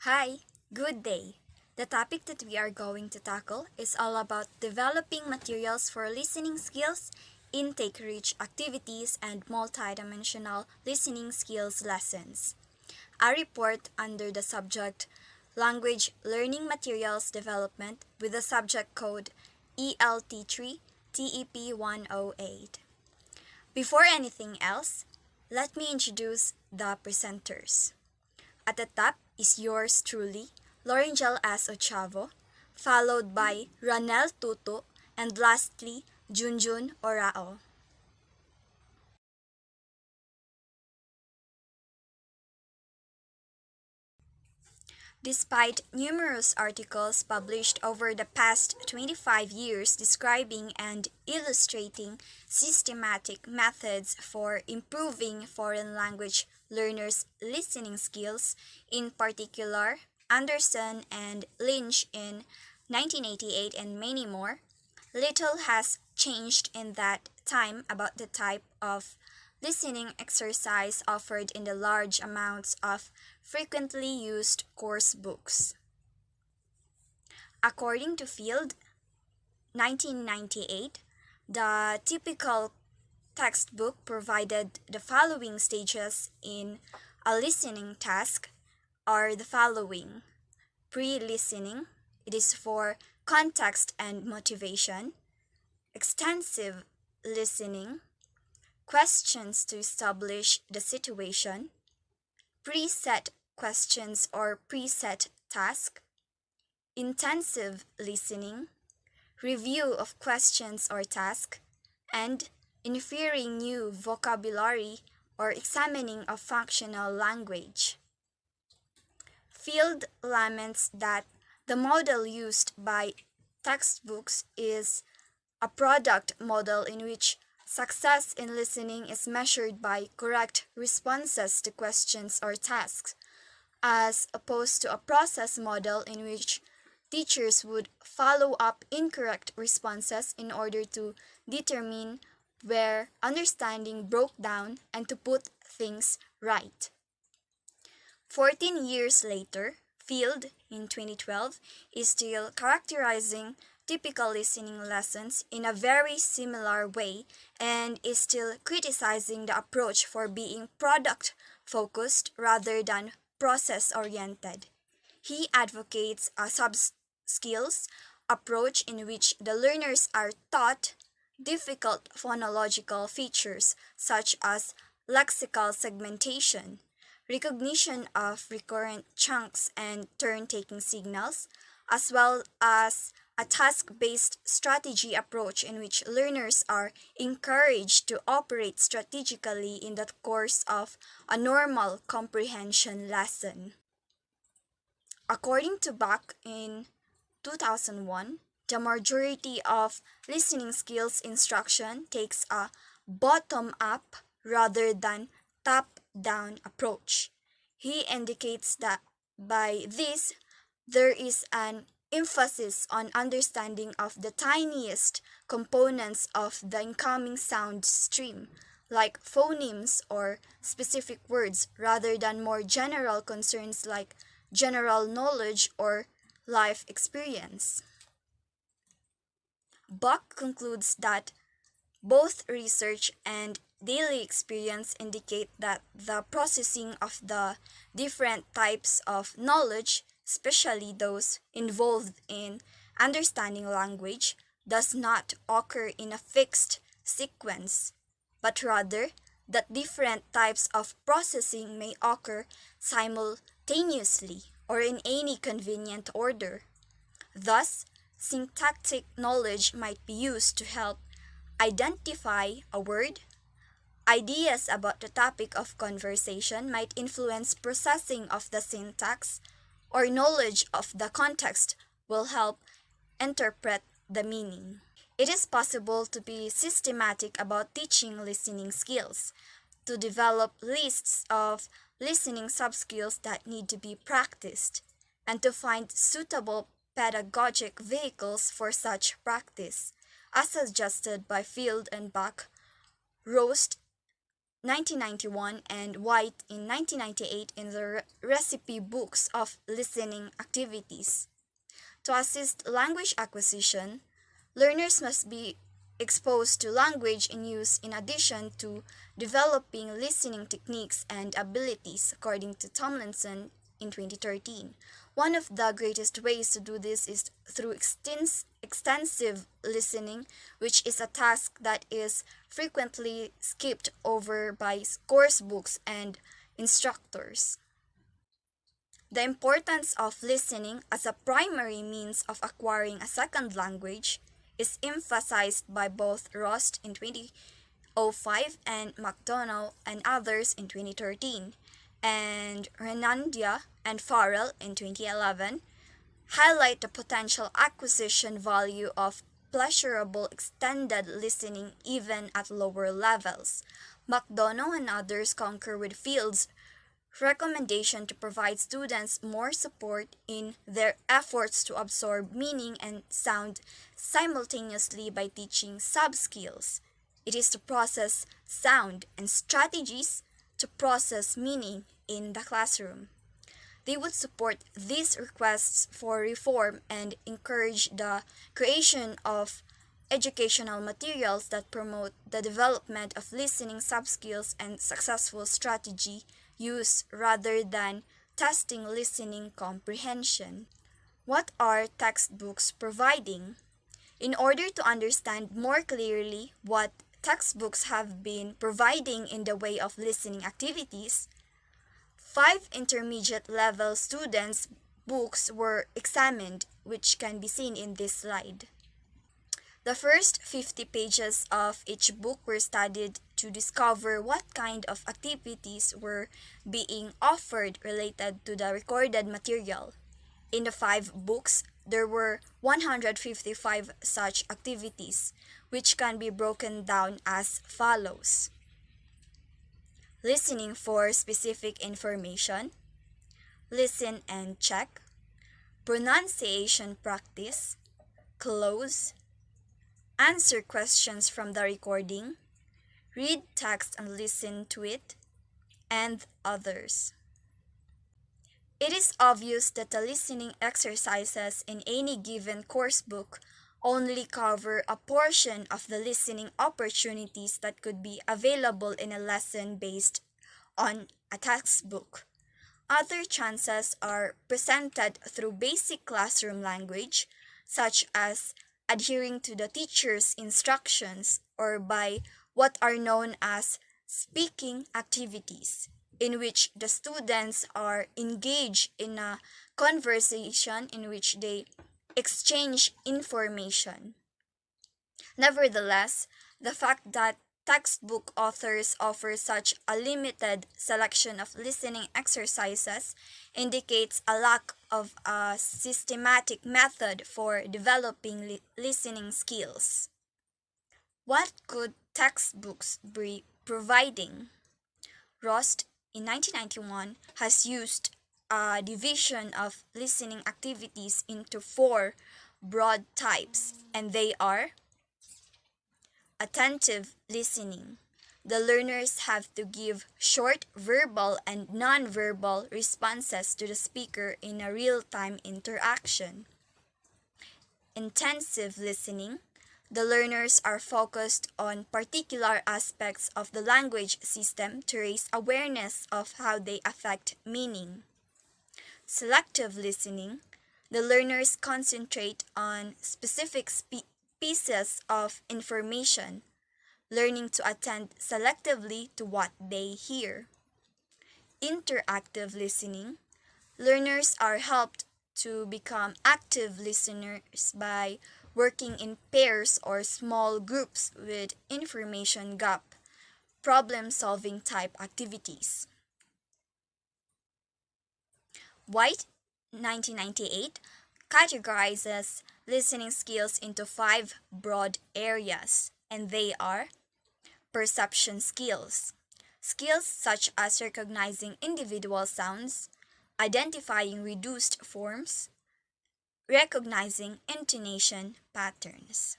Hi, good day. The topic that we are going to tackle is all about developing materials for listening skills, intake rich activities, and multidimensional listening skills lessons. A report under the subject Language Learning Materials Development with the subject code ELT3 TEP 108. Before anything else, let me introduce the presenters. At the top is yours truly, Lorangel S. Ochavo, followed by Ranel Tutu, and lastly, Junjun Orao. Despite numerous articles published over the past 25 years describing and illustrating systematic methods for improving foreign language learners' listening skills, in particular, Anderson and Lynch in 1988 and many more, little has changed in that time about the type of listening exercise offered in the large amounts of frequently used course books. According to Field, 1998, the typical textbook provided the following stages in a listening task are the following: pre-listening, it is for context and motivation; extensive listening, questions to establish the situation; preset questions or preset task; intensive listening, review of questions or task; and inferring new vocabulary or examining of functional language. Field laments that the model used by textbooks is a product model in which success in listening is measured by correct responses to questions or tasks, as opposed to a process model in which teachers would follow up incorrect responses in order to determine where understanding broke down and to put things right. 14 years later, Field in 2012 is still characterizing typical listening lessons in a very similar way and is still criticizing the approach for being product focused rather than process oriented. He advocates a sub skills approach in which the learners are taught difficult phonological features such as lexical segmentation, recognition of recurrent chunks and turn-taking signals, as well as a task-based strategy approach in which learners are encouraged to operate strategically in the course of a normal comprehension lesson. According to Bach in 2001, the majority of listening skills instruction takes a bottom-up rather than top-down approach. He indicates that by this, there is an emphasis on understanding of the tiniest components of the incoming sound stream, like phonemes or specific words, rather than more general concerns like general knowledge or life experience. Buck concludes that both research and daily experience indicate that the processing of the different types of knowledge, especially those involved in understanding language, does not occur in a fixed sequence, but rather that different types of processing may occur simultaneously or in any convenient order. Thus, syntactic knowledge might be used to help identify a word. Ideas about the topic of conversation might influence processing of the syntax, or knowledge of the context will help interpret the meaning. It is possible to be systematic about teaching listening skills, to develop lists of listening subskills that need to be practiced, and to find suitable pedagogic vehicles for such practice, as suggested by Field and Bach, Roast, 1991 and White in 1998 in the recipe books of listening activities. To assist language acquisition, learners must be exposed to language in use in addition to developing listening techniques and abilities, according to Tomlinson in 2013. One of the greatest ways to do this is through extensive listening, which is a task that is frequently skipped over by course books and instructors. The importance of listening as a primary means of acquiring a second language is emphasized by both Rost in 2005 and McDonough and others in 2013, and Renandia and Farrell in 2011 highlight the potential acquisition value of pleasurable extended listening even at lower levels. McDonough and others concur with Field's recommendation to provide students more support in their efforts to absorb meaning and sound simultaneously by teaching sub-skills. It is to process sound and strategies to process meaning in the classroom. They would support these requests for reform and encourage the creation of educational materials that promote the development of listening sub-skills and successful strategy use rather than testing listening comprehension. What are textbooks providing? In order to understand more clearly what textbooks have been providing in the way of listening activities, 5 intermediate level students' books were examined, which can be seen in this slide. The first 50 pages of each book were studied to discover what kind of activities were being offered related to the recorded material. In the 5 books, there were 155 such activities, which can be broken down as follows: listening for specific information, listen and check, pronunciation practice, close, answer questions from the recording, read text and listen to it, and others. It is obvious that the listening exercises in any given course book only cover a portion of the listening opportunities that could be available in a lesson based on a textbook. Other chances are presented through basic classroom language, such as adhering to the teacher's instructions, or by what are known as speaking activities, in which the students are engaged in a conversation in which they exchange information. Nevertheless, the fact that textbook authors offer such a limited selection of listening exercises indicates a lack of a systematic method for developing listening skills. What could textbooks be providing? Rost in 1991 has used a division of listening activities into 4 broad types, and they are: attentive listening. The learners have to give short verbal and non-verbal responses to the speaker in a real-time interaction. Intensive listening. The learners are focused on particular aspects of the language system to raise awareness of how they affect meaning. Selective listening. The learners concentrate on specific pieces of information, learning to attend selectively to what they hear. Interactive listening. Learners are helped to become active listeners by working in pairs or small groups with information gap, problem-solving type activities. White, 1998, categorizes listening skills into 5 broad areas, and they are: perception skills. Skills such as recognizing individual sounds, identifying reduced forms, recognizing intonation patterns.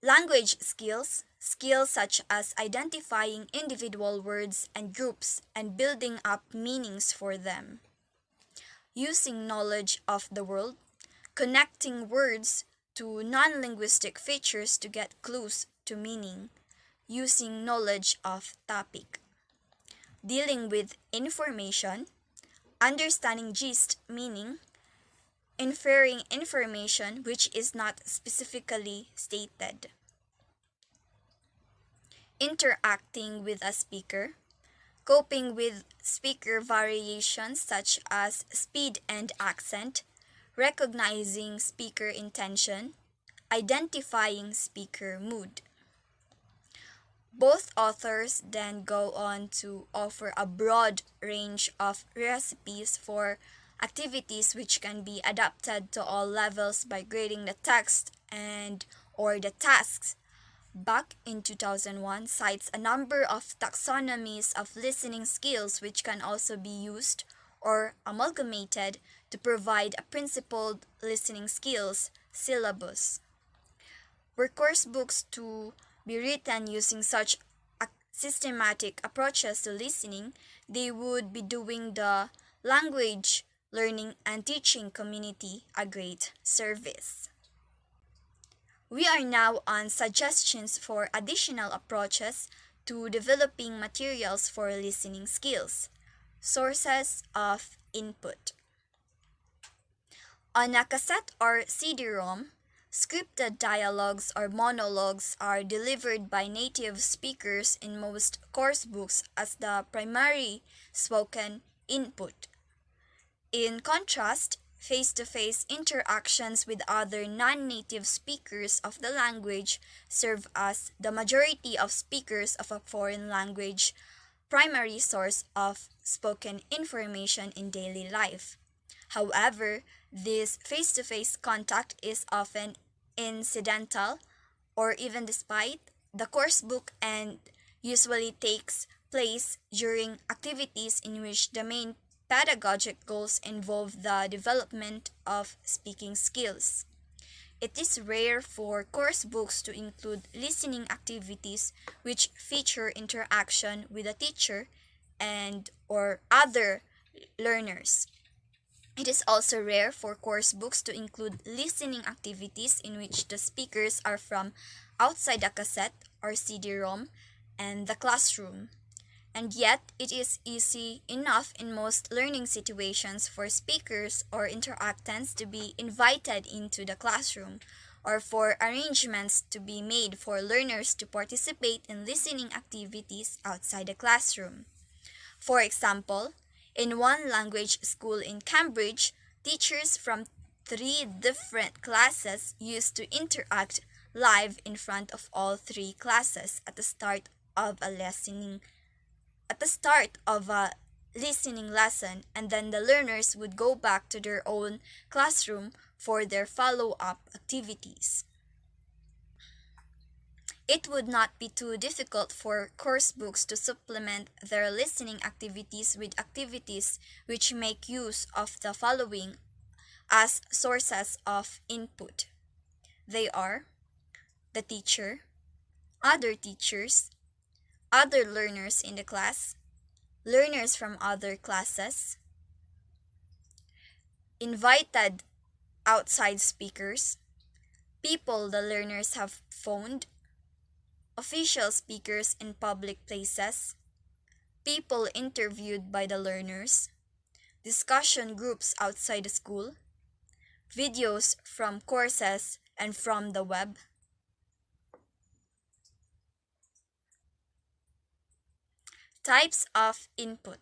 Language skills, skills such as identifying individual words and groups and building up meanings for them. Using knowledge of the world, connecting words to non-linguistic features to get clues to meaning. Using knowledge of topic. Dealing with information, understanding gist meaning, inferring information which is not specifically stated. Interacting with a speaker, coping with speaker variations such as speed and accent, recognizing speaker intention, identifying speaker mood. Both authors then go on to offer a broad range of recipes for activities which can be adapted to all levels by grading the text and or the tasks. Back in 2001 cites a number of taxonomies of listening skills which can also be used or amalgamated to provide a principled listening skills syllabus. Were course books to be written using such systematic approaches to listening, they would be doing the language learning and teaching community a great service. We are now on suggestions for additional approaches to developing materials for listening skills. Sources of input. On a cassette or CD-ROM, scripted dialogues or monologues are delivered by native speakers in most course books as the primary spoken input. In contrast, face-to-face interactions with other non-native speakers of the language serve as the majority of speakers of a foreign language primary source of spoken information in daily life. However, this face-to-face contact is often incidental or even despite the course book and usually takes place during activities in which the main pedagogic goals involve the development of speaking skills. It is rare for course books to include listening activities which feature interaction with a teacher and or other learners. It is also rare for course books to include listening activities in which the speakers are from outside a cassette or CD-ROM and the classroom. And yet, it is easy enough in most learning situations for speakers or interactants to be invited into the classroom or for arrangements to be made for learners to participate in listening activities outside the classroom. For example, in one language school in Cambridge, teachers from 3 different classes used to interact live in front of all 3 classes at the start of a listening lesson, and then the learners would go back to their own classroom for their follow-up activities. It would not be too difficult for course books to supplement their listening activities with activities which make use of the following as sources of input. They are the teacher, other teachers, other learners in the class, learners from other classes, invited outside speakers, people the learners have phoned, official speakers in public places, people interviewed by the learners, discussion groups outside the school, videos from courses and from the web. Types of input.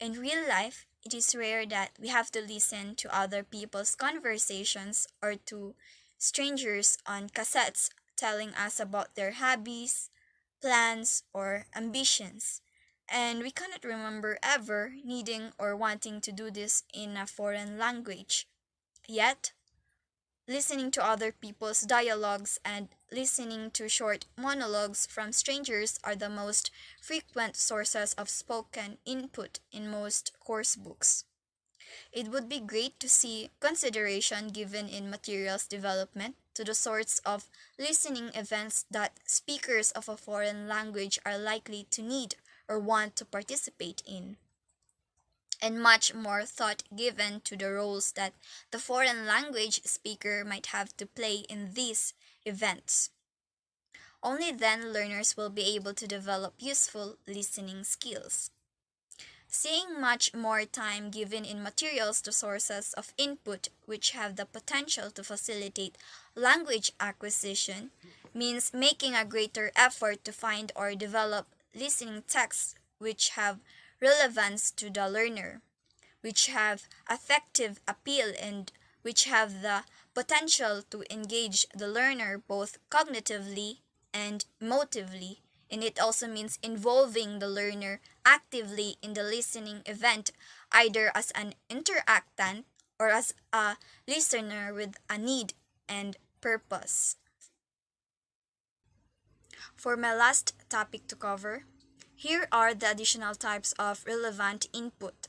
In real life, it is rare that we have to listen to other people's conversations or to strangers on cassettes telling us about their hobbies, plans, or ambitions. And we cannot remember ever needing or wanting to do this in a foreign language. Yet, listening to other people's dialogues and listening to short monologues from strangers are the most frequent sources of spoken input in most course books. It would be great to see consideration given in materials development to the sorts of listening events that speakers of a foreign language are likely to need or want to participate in, and much more thought given to the roles that the foreign language speaker might have to play in these events. Only then learners will be able to develop useful listening skills. Seeing much more time given in materials to sources of input which have the potential to facilitate language acquisition means making a greater effort to find or develop listening texts which have relevance to the learner, which have affective appeal, and which have the potential to engage the learner both cognitively and emotively, and it also means involving the learner actively in the listening event, either as an interactant or as a listener with a need and purpose. For my last topic to cover, here are the additional types of relevant input.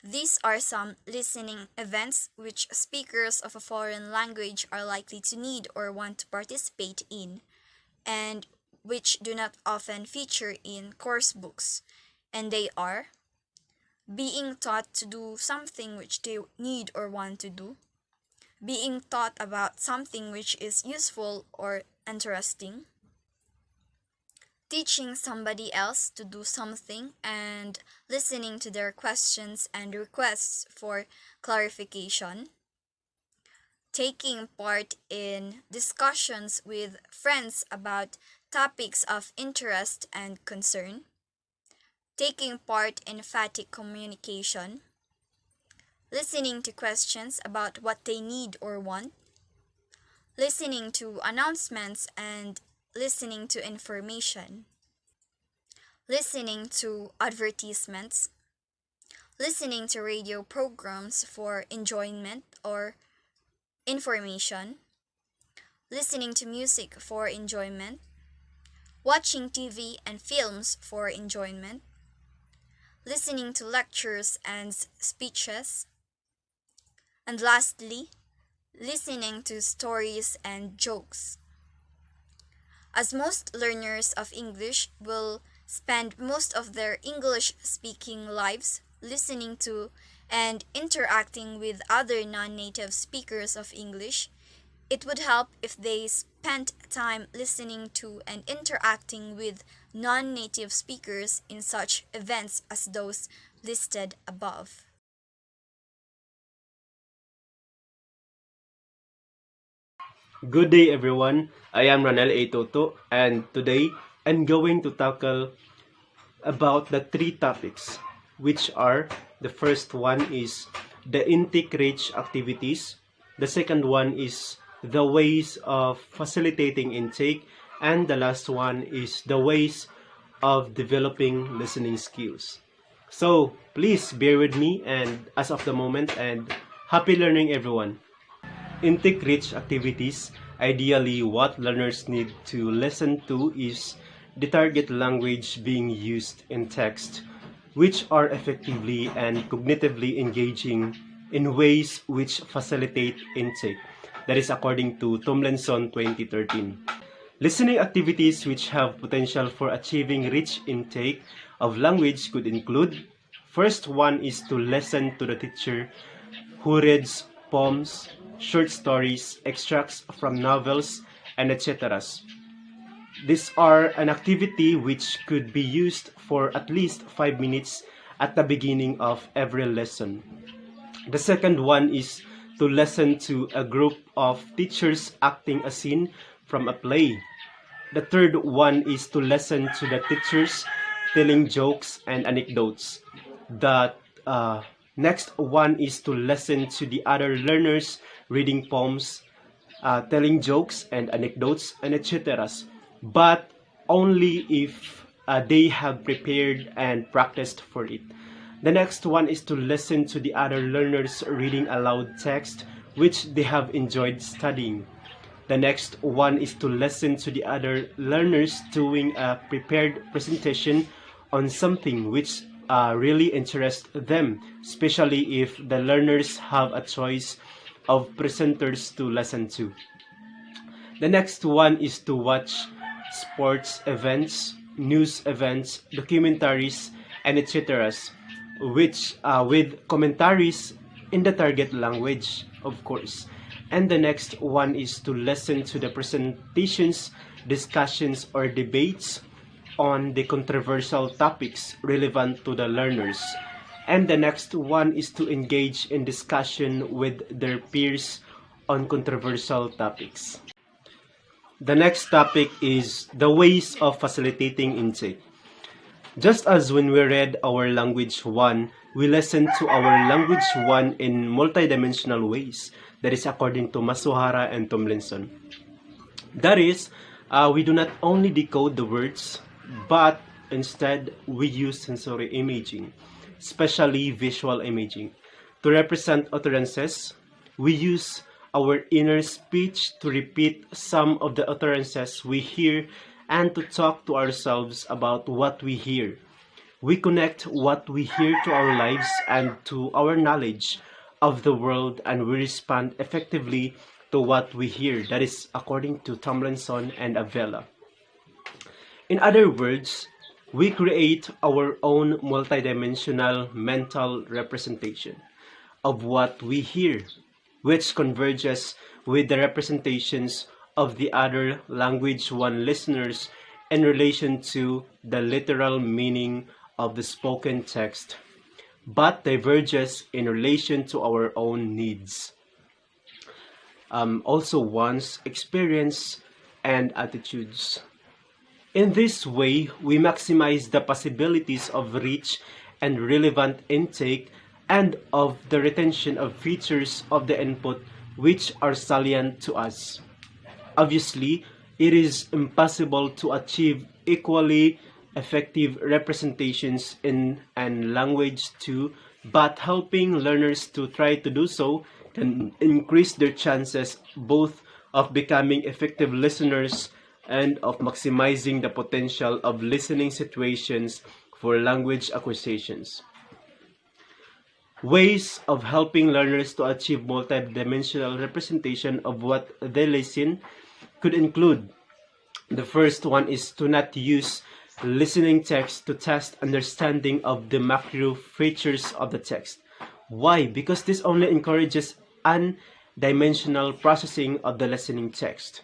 These are some listening events which speakers of a foreign language are likely to need or want to participate in, and which do not often feature in course books. And they are being taught to do something which they need or want to do, being taught about something which is useful or interesting, teaching somebody else to do something and listening to their questions and requests for clarification, taking part in discussions with friends about topics of interest and concern, taking part in emphatic communication, listening to questions about what they need or want, listening to announcements and listening to information, listening to advertisements, listening to radio programs for enjoyment or information, listening to music for enjoyment, watching TV and films for enjoyment, listening to lectures and speeches, and lastly, listening to stories and jokes. As most learners of English will spend most of their English speaking lives listening to and interacting with other non native speakers of English, it would help if they spent time listening to and interacting with non native speakers in such events as those listed above. Good day everyone, I am Ranel A. Toto and today I'm going to tackle about the three topics which are the first one is the intake reach activities, the second one is the ways of facilitating intake, and the last one is the ways of developing listening skills. So please bear with me and as of the moment and happy learning everyone. Intake rich activities, ideally what learners need to listen to is the target language being used in text, which are effectively and cognitively engaging in ways which facilitate intake. That is according to Tomlinson 2013. Listening activities which have potential for achieving rich intake of language could include: first one is to listen to the teacher who reads poems, short stories, extracts from novels, and etc. These are an activity which could be used for at least 5 minutes at the beginning of every lesson. The second one is to listen to a group of teachers acting a scene from a play. The third one is to listen to the teachers telling jokes and anecdotes. The next one is to listen to the other learners reading poems, telling jokes and anecdotes, and etc. But only if they have prepared and practiced for it. The next one is to listen to the other learners reading aloud text which they have enjoyed studying. The next one is to listen to the other learners doing a prepared presentation on something which really interest them, especially if the learners have a choice of presenters to listen to. The next one is to watch sports events, news events, documentaries, and etc. Which with commentaries in the target language, of course. And the next one is to listen to the presentations, discussions, or debates on the controversial topics relevant to the learners. And the next one is to engage in discussion with their peers on controversial topics. The next topic is the ways of facilitating intake. Just as when we read our language 1, we listen to our language 1 in multidimensional ways. That is according to Masuhara and Tomlinson. That is, we do not only decode the words, but instead we use sensory imaging, especially visual imaging. To represent utterances, we use our inner speech to repeat some of the utterances we hear and to talk to ourselves about what we hear. We connect what we hear to our lives and to our knowledge of the world, and we respond effectively to what we hear. That is according to Tomlinson and Avella. In other words, we create our own multidimensional mental representation of what we hear, which converges with the representations of the other language 1 listeners in relation to the literal meaning of the spoken text, but diverges in relation to our own needs. Also wants, experience, and attitudes. In this way, we maximize the possibilities of rich and relevant intake and of the retention of features of the input which are salient to us. Obviously, it is impossible to achieve equally effective representations in an language too, but helping learners to try to do so can increase their chances both of becoming effective listeners and of maximizing the potential of listening situations for language acquisitions. Ways of helping learners to achieve multidimensional representation of what they listen could include: the first one is to not use listening text to test understanding of the macro features of the text. Why? Because this only encourages undimensional processing of the listening text.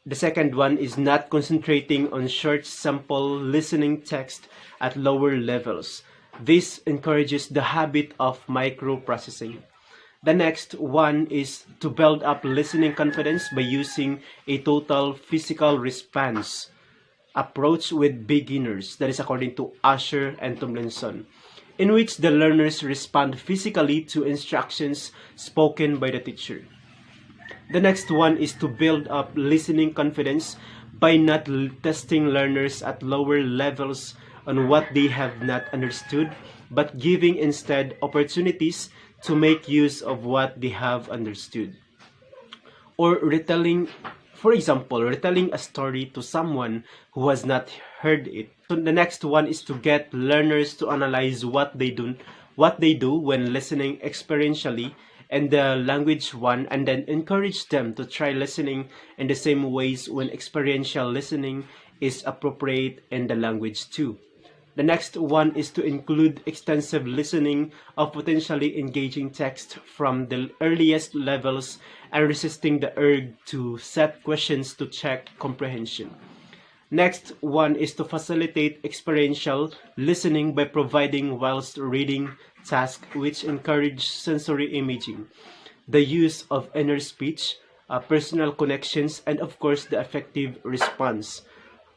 The second one is not concentrating on short sample listening text at lower levels. This encourages the habit of microprocessing. The next one is to build up listening confidence by using a total physical response approach with beginners. That is according to Asher and Tomlinson, in which the learners respond physically to instructions spoken by the teacher. The next one is to build up listening confidence by not testing learners at lower levels on what they have not understood, but giving instead opportunities to make use of what they have understood. Or retelling, for example, retelling a story to someone who has not heard it. So the next one is to get learners to analyze what they do when listening experientially and the language 1, and then encourage them to try listening in the same ways when experiential listening is appropriate in the language 2. The next one is to include extensive listening of potentially engaging text from the earliest levels and resisting the urge to set questions to check comprehension. Next one is to facilitate experiential listening by providing whilst reading tasks which encourage sensory imaging, the use of inner speech, personal connections, and of course the effective response.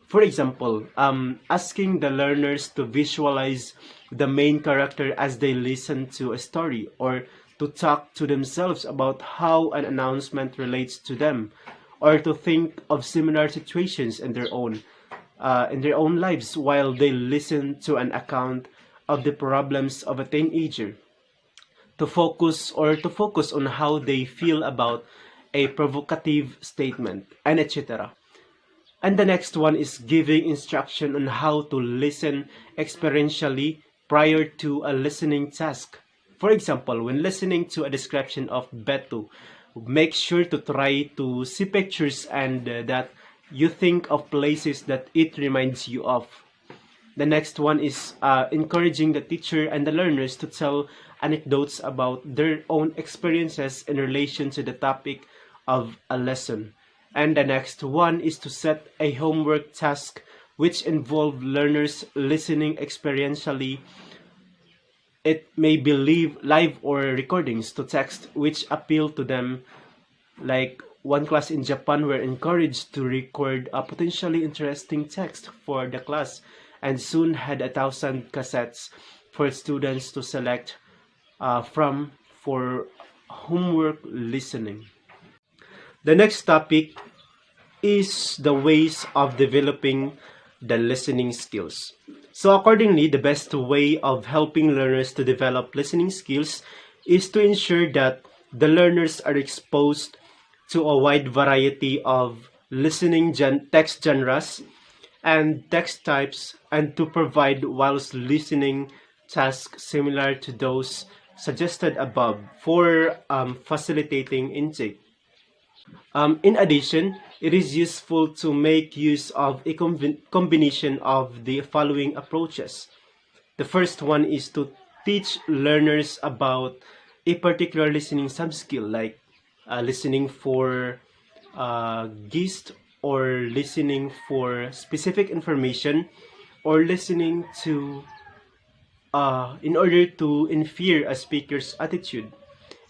For example, asking the learners to visualize the main character as they listen to a story, or to talk to themselves about how an announcement relates to them, or to think of similar situations in their own lives while they listen to an account of the problems of a teenager. To focus on how they feel about a provocative statement, and etc. And the next one is giving instruction on how to listen experientially prior to a listening task. For example, when listening to a description of Betu, make sure to try to see pictures and that you think of places that it reminds you of. The next one is encouraging the teacher and the learners to tell anecdotes about their own experiences in relation to the topic of a lesson. And the next one is to set a homework task which involve learners listening experientially. It may be live or recordings to text which appeal to them. Like one class in Japan were encouraged to record a potentially interesting text for the class and soon had 1,000 cassettes for students to select from for homework listening. The next topic is the ways of developing the listening skills. So accordingly, the best way of helping learners to develop listening skills is to ensure that the learners are exposed to a wide variety of listening text genres and text types, and to provide whilst listening tasks similar to those suggested above for facilitating intake. In addition, it is useful to make use of a combination of the following approaches. The first one is to teach learners about a particular listening subskill, like listening for gist, or listening for specific information, or listening to in order to infer a speaker's attitude,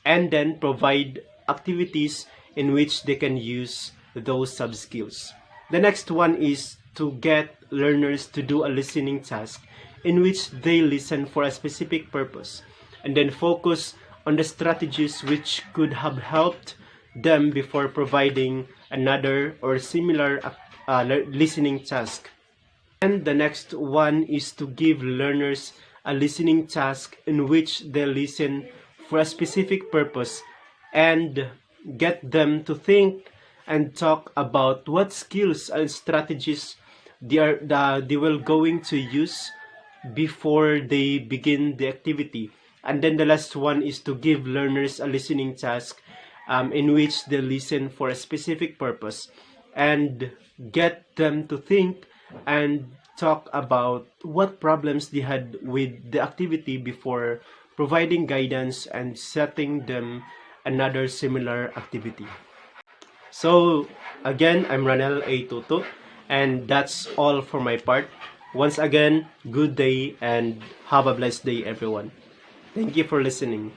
and then provide activities in which they can use those sub-skills. The next one is to get learners to do a listening task in which they listen for a specific purpose and then focus on the strategies which could have helped them before providing another or similar listening task. And the next one is to give learners a listening task in which they listen for a specific purpose and get them to think and talk about what skills and strategies they will going to use before they begin the activity. And then the last one is to give learners a listening task in which they listen for a specific purpose and get them to think and talk about what problems they had with the activity before providing guidance and setting them another similar activity. So again, I'm Ranel A. Tuto, and that's all for my part. Once again, good day and have a blessed day, everyone. Thank you for listening.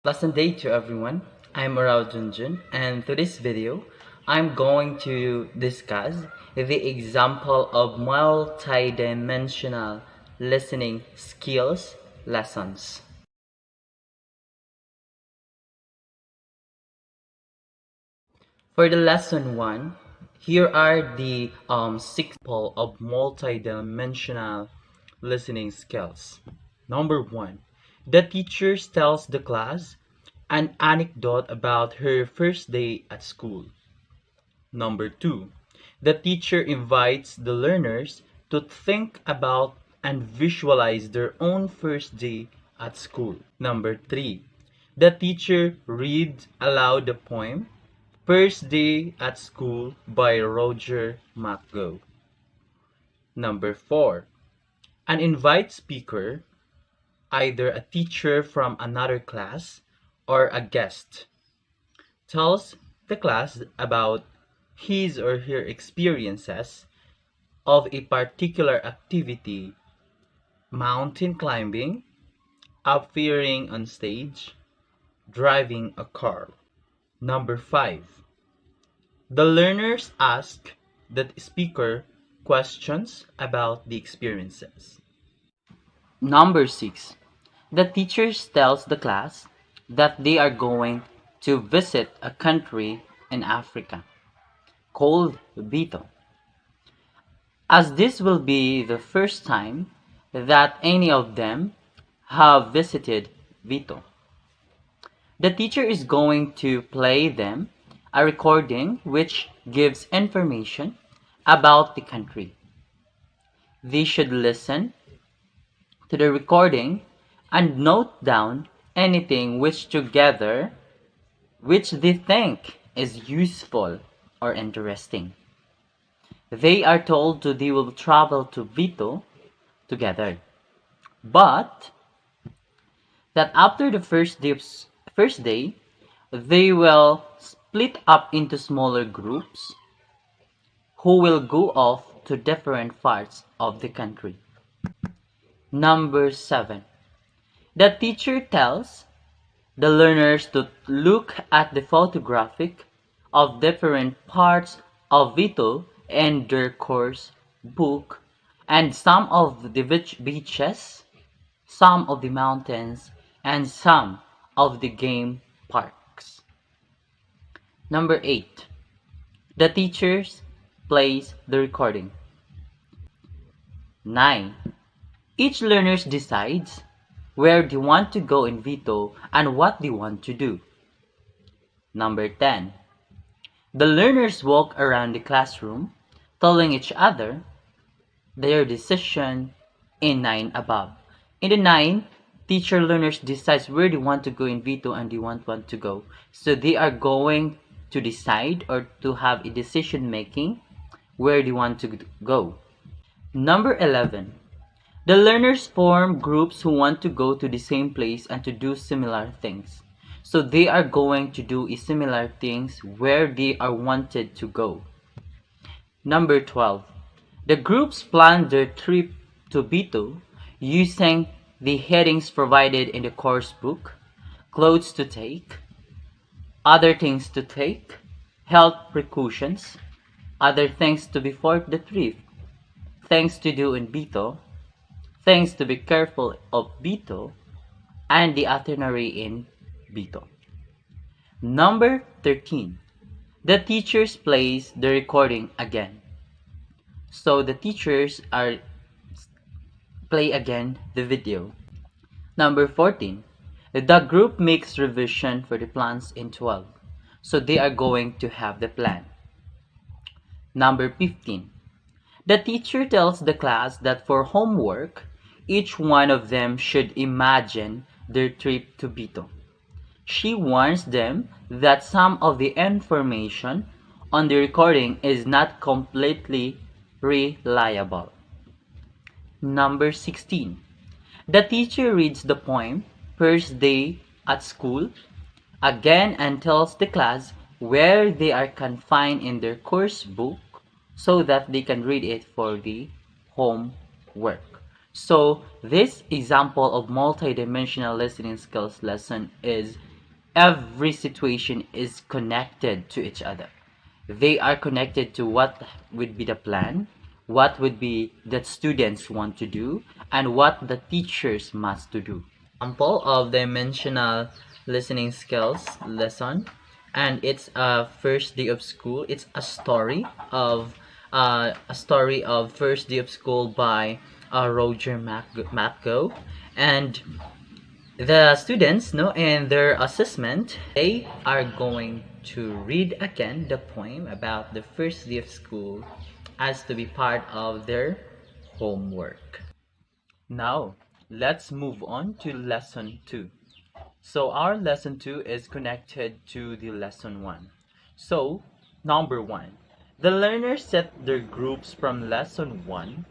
Pleasant day to everyone. I'm Arao Junjun, and to this video, I'm going to discuss the example of multidimensional listening skills lessons. For the lesson 1, here are the 6 examples of multidimensional listening skills. Number 1, the teacher tells the class an anecdote about her first day at school. Number 2, the teacher invites the learners to think about and visualize their own first day at school. Number 3, the teacher reads aloud the poem First Day at School by Roger McGough. Number 4, an invite speaker, either a teacher from another class or a guest, tells the class about his or her experiences of a particular activity: mountain climbing, appearing on stage, driving a car. Number 5, the learners ask the speaker questions about the experiences. Number 6, the teacher tells the class that they are going to visit a country in Africa called Vito, as this will be the first time that any of them have visited Vito. The teacher is going to play them a recording which gives information about the country. They should listen to the recording and note down anything which they think is useful or interesting. They are told they will travel to Vito together, but that after the first day, they will split up into smaller groups who will go off to different parts of the country. Number 7. The teacher tells the learners to look at the photographic of different parts of Vito in their course book, and some of the beaches, some of the mountains, and some of the game parks. Number 8. The teachers plays the recording. 9. Each learner decides where they want to go in Vito and what they want to do. Number 10. The learners walk around the classroom telling each other their decision in 9 above. In the 9, teacher learners decides where they want to go in Vito and they want to go. So they are going to decide or to have a decision making where they want to go. Number 11. The learners form groups who want to go to the same place and to do similar things. So they are going to do similar things where they are wanted to go. Number 12. The groups plan their trip to Vito using the headings provided in the course book: clothes to take, other things to take, health precautions, other things to be for the trip, things to do in Vito, things to be careful of Vito, and the itinerary in Vito. Number 13. The teachers plays the recording again. So the teachers are play again the video. Number 14. The group makes revision for the plans in 12. So they are going to have the plan. Number 15. The teacher tells the class that for homework, each one of them should imagine their trip to Vito. She warns them that some of the information on the recording is not completely reliable. Number 16. The teacher reads the poem First Day at School again and tells the class where they are confined in their course book so that they can read it for the homework. So this example of multidimensional listening skills lesson is every situation is connected to each other. They are connected to what would be the plan, what would be that students want to do, and what the teachers must to do. Example of dimensional listening skills lesson, and it's a first day of school. It's a story of first day of school by Roger Matko, and the students know in their assessment they are going to read again the poem about the first day of school as to be part of their homework. Now let's move on to lesson 2. So our lesson 2 is connected to the lesson 1. So number 1, the learners set their groups from lesson 1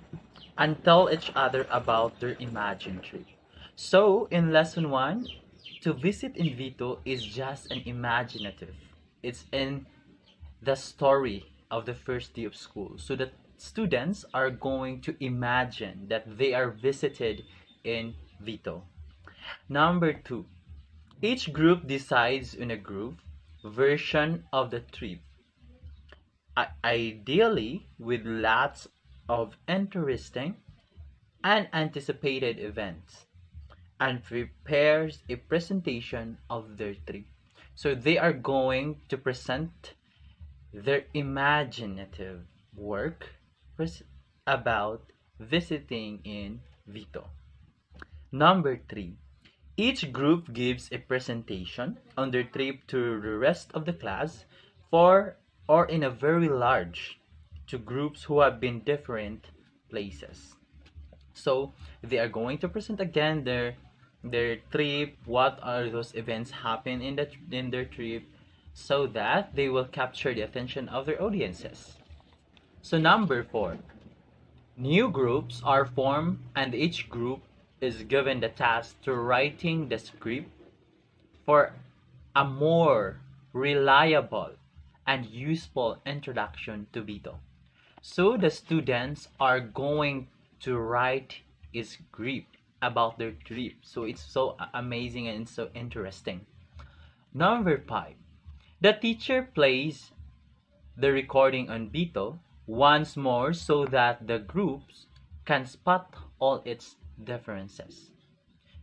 and tell each other about their imagined trip. So in lesson 1, to visit in Vito is just an imaginative. It's in the story of the first day of school. So the students are going to imagine that they are visited in Vito. Number 2, each group decides on a group version of the trip, ideally with lots of interesting and anticipated events, and prepares a presentation of their trip. So they are going to present their imaginative work about visiting in Vito. Number 3, Each group gives a presentation on their trip to the rest of the class for or in a very large to groups who have been different places. So they are going to present again their trip, what are those events happen in their trip, so that they will capture the attention of their audiences. So number 4, new groups are formed and each group is given the task to writing the script for a more reliable and useful introduction to Vito. So the students are going to write a script about their trip. So it's so amazing and so interesting. Number 5. The teacher plays the recording on Vito once more so that the groups can spot all its differences.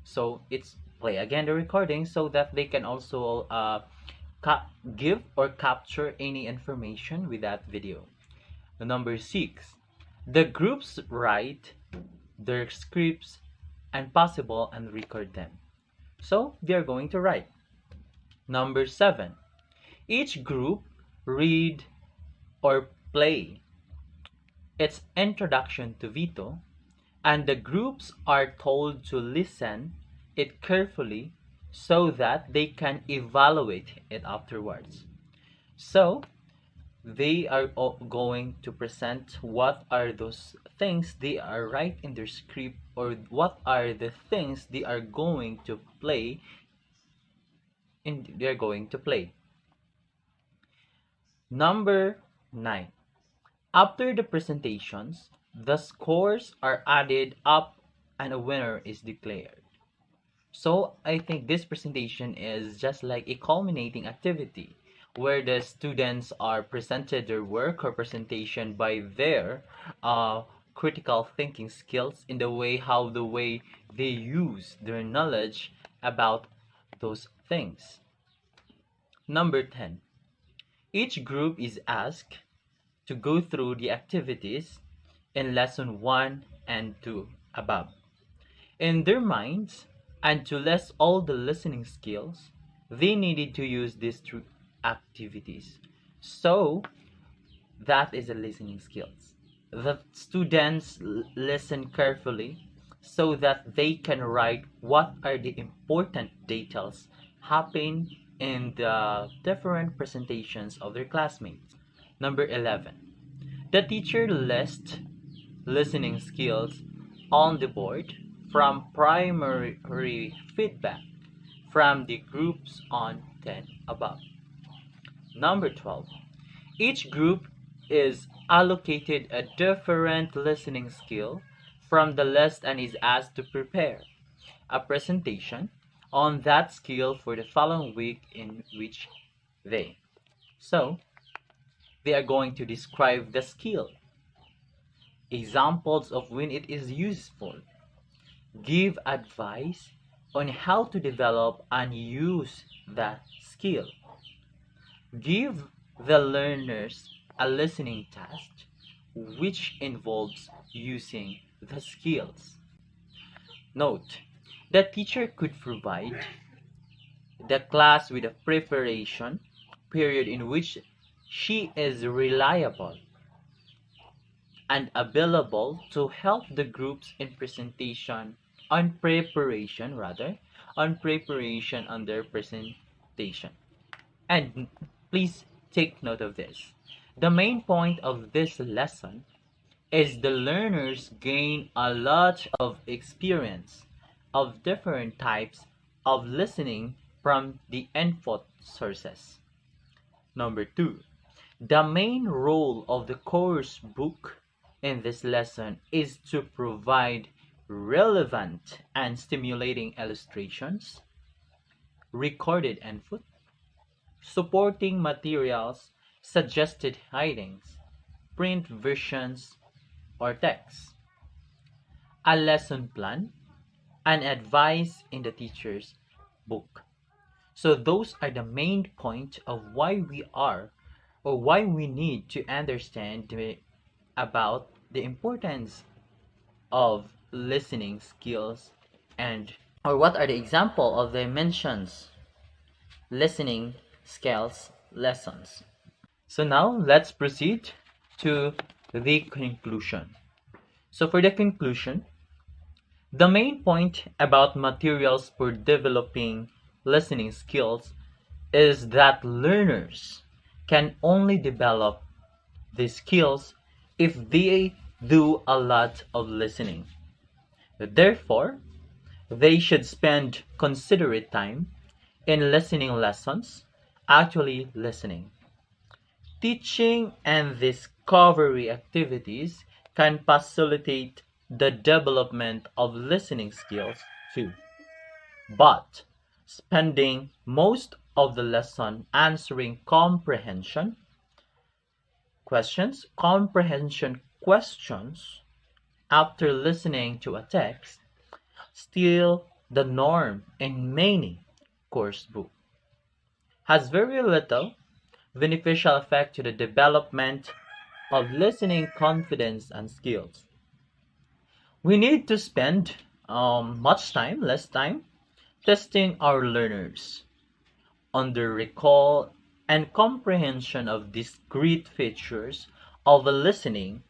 So it's play again the recording so that they can also give or capture any information with that video. Number 6, the groups write their scripts and possible and record them. So they're going to write. Number 7, each group read or play its introduction to Vito, and the groups are told to listen it carefully so that they can evaluate it afterwards. So they are going to present what are those things they are write in their script, or what are the things they are going to play they're going to play. Number 9, after the presentations, the scores are added up and a winner is declared. So I think this presentation is just like a culminating activity where the students are presented their work or presentation by their critical thinking skills in the way they use their knowledge about those things. Number 10. Each group is asked to go through the activities in lesson 1 and 2 above in their minds, and to less all the listening skills they needed to use these two activities. So that is the listening skills. The students listen carefully so that they can write what are the important details happen in the different presentations of their classmates. Number 11. The teacher lists listening skills on the board from primary feedback from the groups on 10 above. Number 12. Each group is allocated a different listening skill from the list and is asked to prepare a presentation on that skill for the following week in which they. So, they are going to describe the skill, examples of when it is useful, give advice on how to develop and use that skill, give the learners a listening task which involves using the skills. Note, the teacher could provide the class with a preparation period in which she is reliable and available to help the groups in preparation on their presentation. And please take note of this. The main point of this lesson is the learners gain a lot of experience of different types of listening from the input sources. Number 2. The main role of the course book in this lesson is to provide relevant and stimulating illustrations, recorded input, supporting materials, suggested headings, print versions, or text, a lesson plan, and advice in the teacher's book. So those are the main point of why we are or why we need to understand about the importance of listening skills and Or what are the example of dimensions listening skills lessons? So now let's proceed to the conclusion. So for the conclusion, the main point about materials for developing listening skills is that learners can only develop these skills if they do a lot of listening. Therefore, they should spend considerate time in listening lessons, actually listening. Teaching and discovery activities can facilitate the development of listening skills too. But spending most of the lesson answering comprehension questions after listening to a text, still the norm in many course books, has very little beneficial effect to the development of listening confidence and skills. We need to spend less time, testing our learners on the recall and comprehension of discrete features of a listening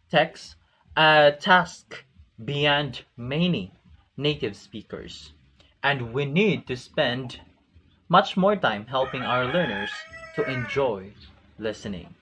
text, a task beyond many native speakers. And we need to spend much more time helping our learners to enjoy listening.